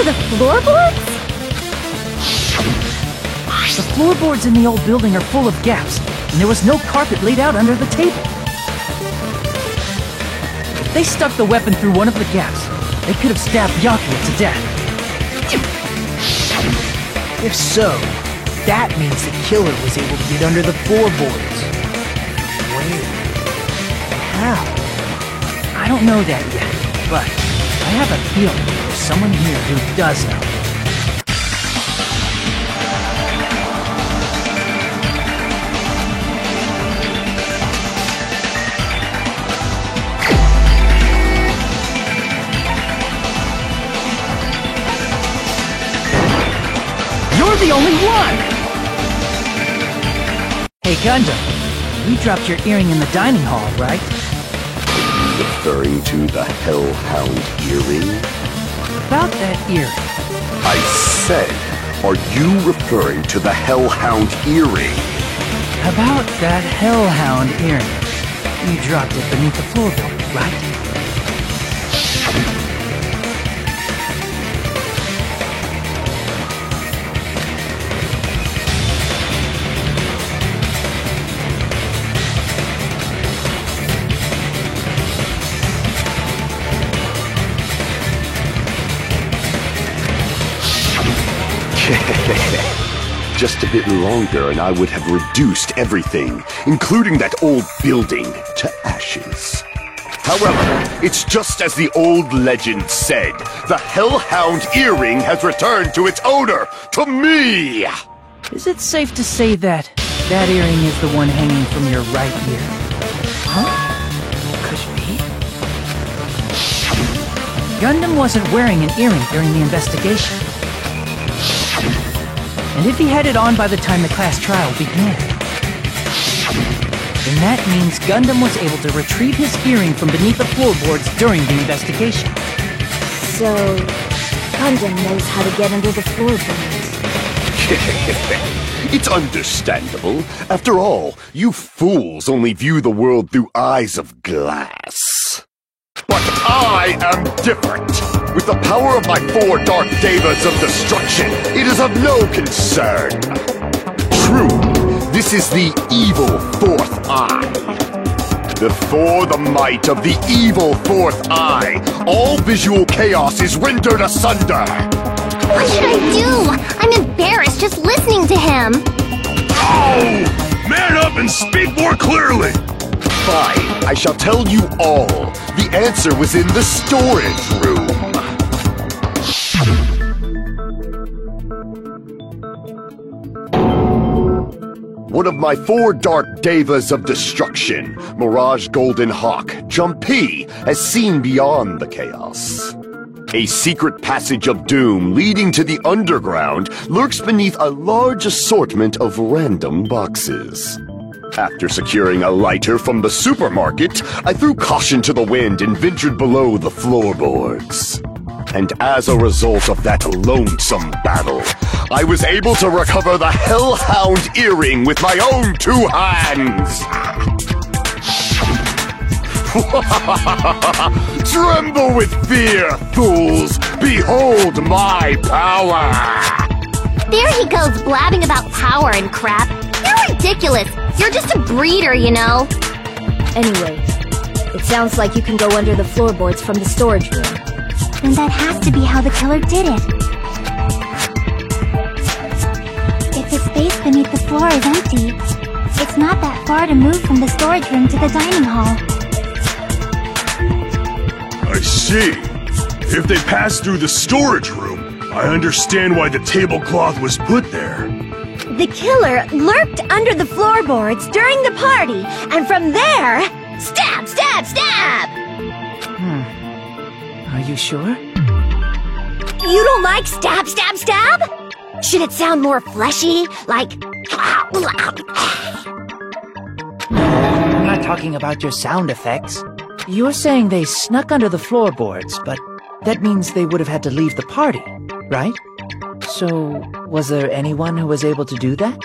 the floorboards? The floorboards in the old building are full of gaps, and there was no carpet laid out under the table. If they stuck the weapon through one of the gaps, they could have stabbed Byakuya to death. If so, that means the killer was able to get under the floorboards. Where? How? I don't know that yet, but I have a feeling there's someone here who does know. You're the only one! Hey, Gundam, you dropped your earring in the dining hall, right? Referring to the Hellhound earring? About that earring. I said, are you referring to the Hellhound earring? About that Hellhound earring. You dropped it beneath the floorboard, right? Just a bit longer and I would have reduced everything, including that old building, to ashes. However, it's just as the old legend said. The Hellhound earring has returned to its owner, to me! Is it safe to say that that earring is the one hanging from your right ear? Huh? Could it be? Gundam wasn't wearing an earring during the investigation. And if he had it on by the time the class trial began, then that means Gundam was able to retrieve his earring from beneath the floorboards during the investigation. So, Gundam knows how to get under the floorboards. It's understandable. After all, you fools only view the world through eyes of glass. But I am different. With the power of my 4 Dark Devas of Destruction, it is of no concern. True, this is the evil 4th eye. Before the might of the evil 4th eye, all visual chaos is rendered asunder. What should I do? I'm embarrassed just listening to him. Oh! Man up and speak more clearly! Fine, I shall tell you all. The answer was in the storage room. One of my 4 Dark Devas of Destruction, Mirage Golden Hawk, Jumpy, has seen beyond the chaos. A secret passage of doom leading to the underground lurks beneath a large assortment of random boxes. After securing a lighter from the supermarket, I threw caution to the wind and ventured below the floorboards. And as a result of that lonesome battle, I was able to recover the Hellhound earring with my own 2 hands! Tremble with fear, fools! Behold my power! There he goes blabbing about power and crap. You're ridiculous. You're just a breeder, you know. Anyway, it sounds like you can go under the floorboards from the storage room. Then that has to be how the killer did it. If the space beneath the floor is empty, it's not that far to move from the storage room to the dining hall. I see. If they passed through the storage room, I understand why the tablecloth was put there. The killer lurked under the floorboards during the party, and from there, stab, stab, stab! Are you sure? You don't like stab, stab, stab? Should it sound more fleshy, like... I'm not talking about your sound effects. You're saying they snuck under the floorboards, but that means they would have had to leave the party, right? So, was there anyone who was able to do that?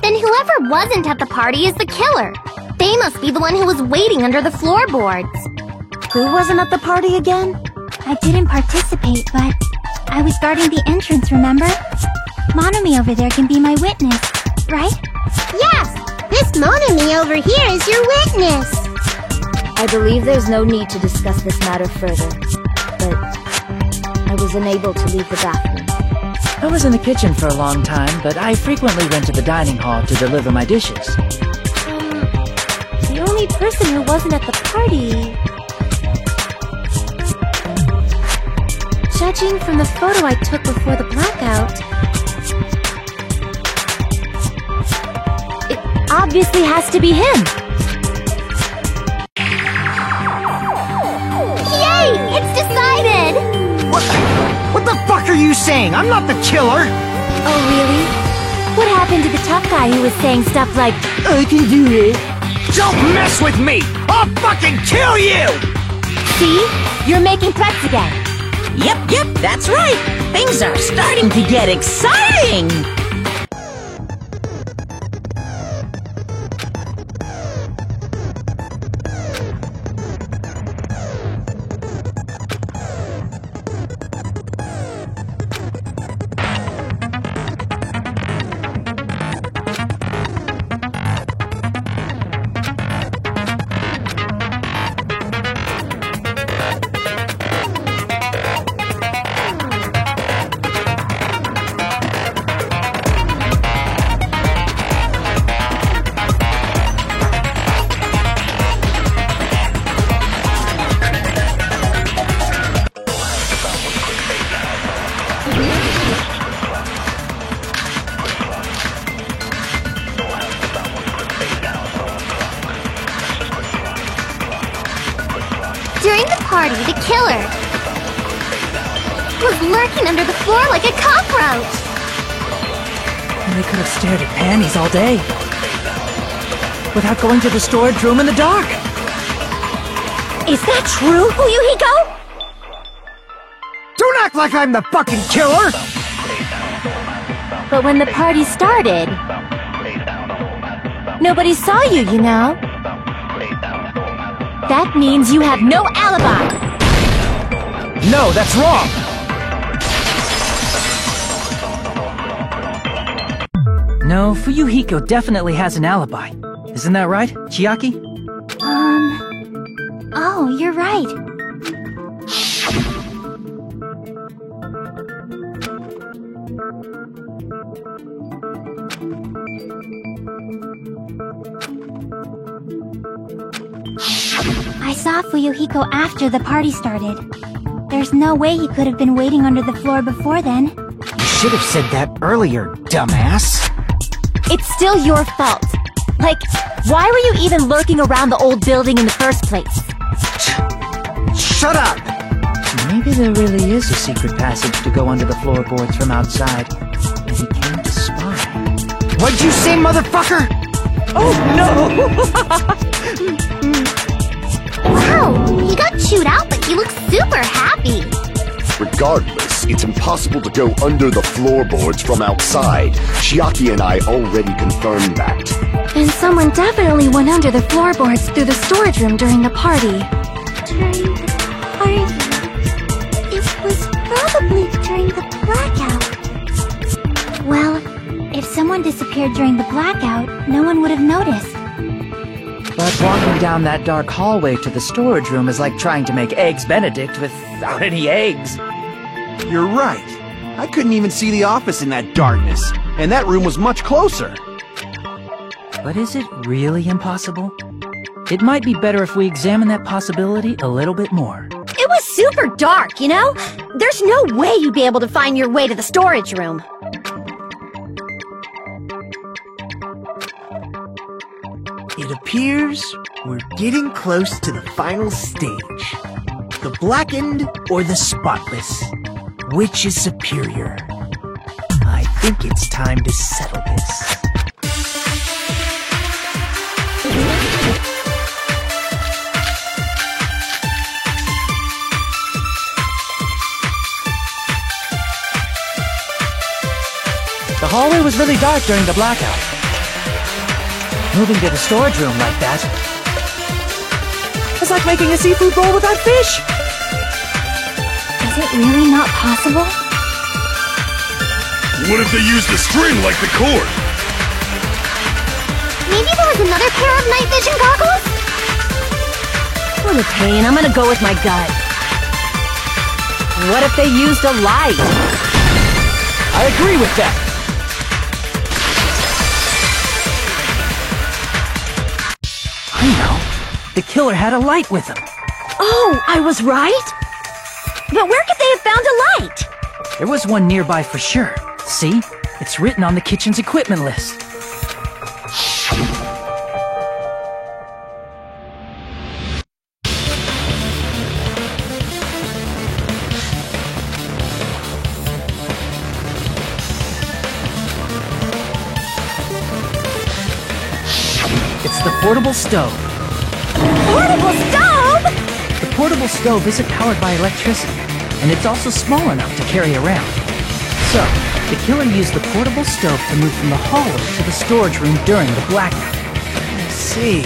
Then whoever wasn't at the party is the killer. They must be the one who was waiting under the floorboards. Who wasn't at the party again? I didn't participate, but I was guarding the entrance, remember? Monomi over there can be my witness, right? Yes! This Monomi over here is your witness! I believe there's no need to discuss this matter further, but I was unable to leave the bathroom. I was in the kitchen for a long time, but I frequently went to the dining hall to deliver my dishes. The only person who wasn't at the party... Judging from the photo I took before the blackout... it obviously has to be him! Yay! It's decided! What the fuck are you saying? I'm not the killer! Oh, really? What happened to the tough guy who was saying stuff like, I can do it. Don't mess with me! I'll fucking kill you! see? You're making threats again. Yep, that's right. Things are starting to get exciting. During the party, the killer was lurking under the floor like a cockroach. And they could have stared at panties all day. Without going to the storage room in the dark. Is that true, Fuyuhiko? Don't act like I'm the fucking killer! But when the party started, nobody saw you, you know? That means you have no alibi! No, that's wrong! No, Fuyuhiko definitely has an alibi. Isn't that right, Chiaki? Oh, you're right. I saw Fuyuhiko after the party started. There's no way he could have been waiting under the floor before then. You should have said that earlier, dumbass. It's still your fault. Like, why were you even lurking around the old building in the first place? Shut up! Maybe there really is a secret passage to go under the floorboards from outside. And he came to spy. What'd you say, motherfucker? Oh, no! Wow, he got chewed out, but he looks super happy. Regardless, it's impossible to go under the floorboards from outside. Chiaki and I already confirmed that. And someone definitely went under the floorboards through the storage room during the party. During the party. It was probably during the blackout. Well, if someone disappeared during the blackout, no one would have noticed. But walking down that dark hallway to the storage room is like trying to make Eggs Benedict without any eggs. You're right. I couldn't even see the office in that darkness, and that room was much closer. But is it really impossible? It might be better if we examine that possibility a little bit more. It was super dark, you know? There's no way you'd be able to find your way to the storage room. It appears we're getting close to the final stage. The blackened or the spotless? Which is superior? I think it's time to settle this. The hallway was really dark during the blackout. Moving to the storage room like that, it's like making a seafood bowl without fish. Is it really not possible? What if they used a string like the cord? Maybe there was another pair of night vision goggles? For the pain, I'm gonna go with my gut. What if they used a light? I agree with that. I know. The killer had a light with him. Oh, I was right? But where could they have found a light? There was one nearby for sure. See? It's written on the kitchen's equipment list. It's the portable stove. Portable stove? The portable stove isn't powered by electricity, and it's also small enough to carry around. So, the killer used the portable stove to move from the hallway to the storage room during the blackout. I see.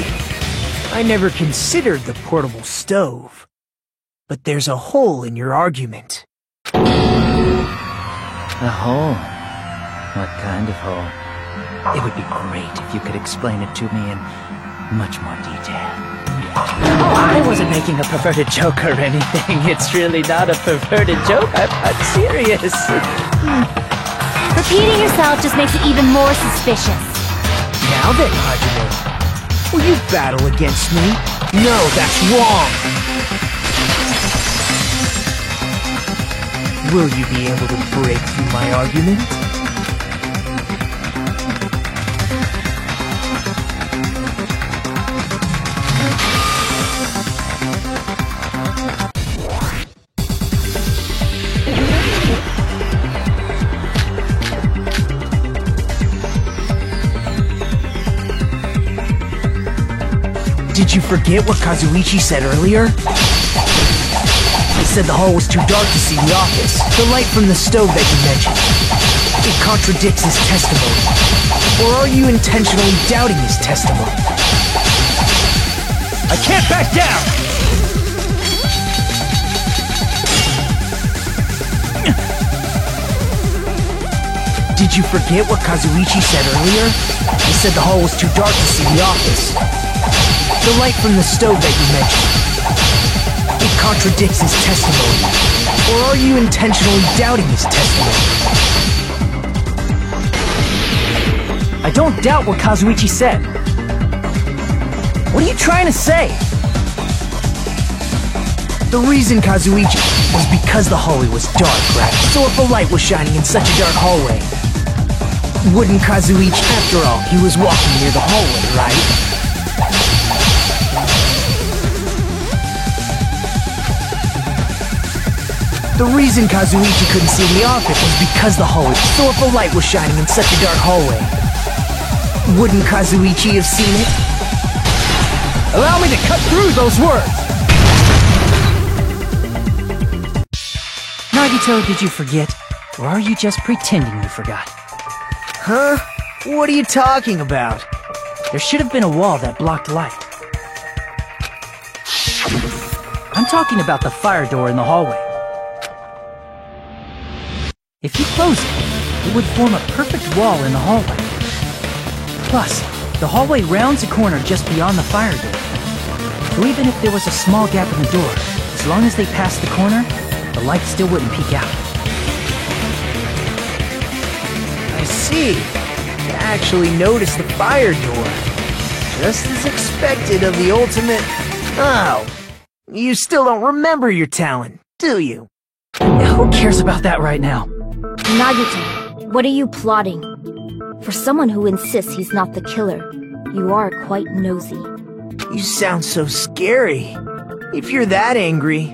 I never considered the portable stove. But there's a hole in your argument. A hole? What kind of hole? It would be great if you could explain it to me in much more detail. Oh, I wasn't making a perverted joke or anything. It's really not a perverted joke. I'm serious. Repeating yourself just makes it even more suspicious. Now then, Hajime, will you battle against me? No, that's wrong! Will you be able to break through my argument? Did you forget what Kazuichi said earlier? He said the hall was too dark to see the office. The light from the stove that you mentioned. It contradicts his testimony. Or are you intentionally doubting his testimony? I can't back down! Did you forget what Kazuichi said earlier? He said the hall was too dark to see the office. The light from the stove that you mentioned. It contradicts his testimony. Or are you intentionally doubting his testimony? I don't doubt what Kazuichi said. What are you trying to say? The reason Kazuichi was because the hallway was dark, right? So if a light was shining in such a dark hallway, wouldn't Kazuichi, after all, he was walking near the hallway, right? The reason Kazuichi couldn't see the office was because the hallway. So if a light was shining in such a dark hallway, wouldn't Kazuichi have seen it? Allow me to cut through those words! Nagito, did you forget? Or are you just pretending you forgot? Huh? What are you talking about? There should have been a wall that blocked light. I'm talking about the fire door in the hallway. If you close it, it would form a perfect wall in the hallway. Plus, the hallway rounds a corner just beyond the fire door. So even if there was a small gap in the door, as long as they passed the corner, the light still wouldn't peek out. I see. You actually noticed the fire door. Just as expected of the ultimate... Oh, you still don't remember your talent, do you? Who cares about that right now? Nagito, what are you plotting? For someone who insists he's not the killer, you are quite nosy. You sound so scary. If you're that angry,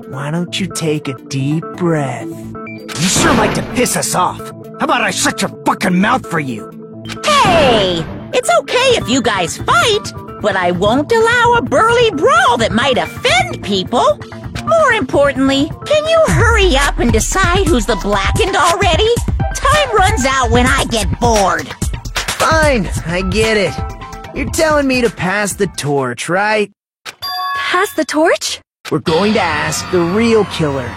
why don't you take a deep breath? You sure like to piss us off. How about I shut your fucking mouth for you? Hey! It's okay if you guys fight, but I won't allow a burly brawl that might offend people. More importantly, can you hurry up and decide who's the blackened already? Time runs out when I get bored. Fine, I get it. You're telling me to pass the torch, right? Pass the torch? We're going to ask the real killer,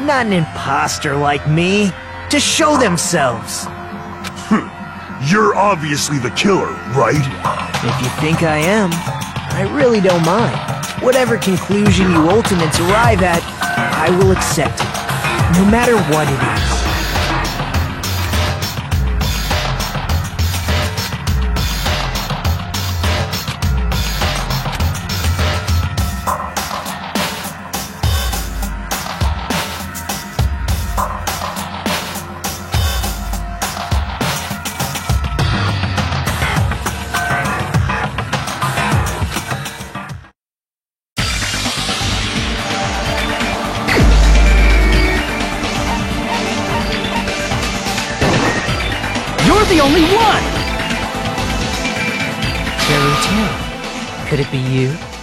not an imposter like me, to show themselves. You're obviously the killer, right? If you think I am, I really don't mind. Whatever conclusion you ultimates arrive at, I will accept it, no matter what it is. You're the only one! Fairy tale. Could it be you?